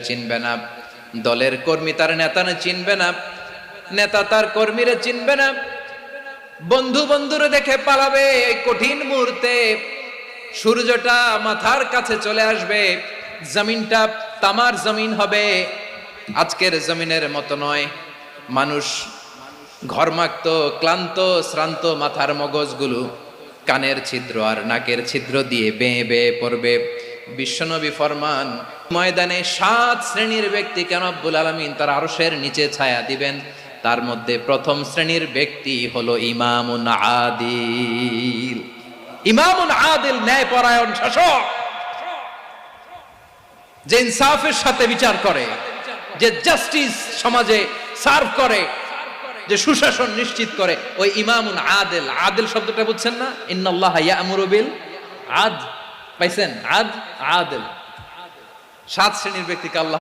চিনবে না, দলের কর্মী তার নেতা চিনবে না, নেতা তার কর্মীরা চিনবে না, বন্ধু বন্ধুরে দেখে পালাবে। এই কঠিন মুহূর্তে সূর্যটা মাথার কাছে চলে আসবে, জমিনটা তামার জমিন হবে। আজকের জমিনের মতো নয়। মানুষ ঘর্মাক্ত, ক্লান্ত, শ্রান্ত মাথার মগজগুলো কানের ছিদ্র আর নাকের ছিদ্র দিয়ে বেয়ে বেয়ে পড়বে। বিশ্বনবী ফরমান, ময়দানে 7 শ্রেণীর ব্যক্তিকে রব্বুল আলামিন তার আরশের নিচে ছায়া দিবেন। তার মধ্যে প্রথম শ্রেণীর ব্যক্তি হলো ইমামুন আদিল। ইমামুন আদিল, ন্যায়পরায়ণ শাসক, যে ইনসাফের সাথে বিচার করে, যে জাস্টিস সমাজে সার্ভ করে, যে সুশাসন নিশ্চিত করে, ওই ইমামুন আদিল। আদিল শব্দটা বুঝছেন না? ইন্নাল্লাহা ইয়া'মুরু বিল আদল। পাইছেন? আদিল। 7 শ্রেণীর ব্যক্তিকে আল্লাহ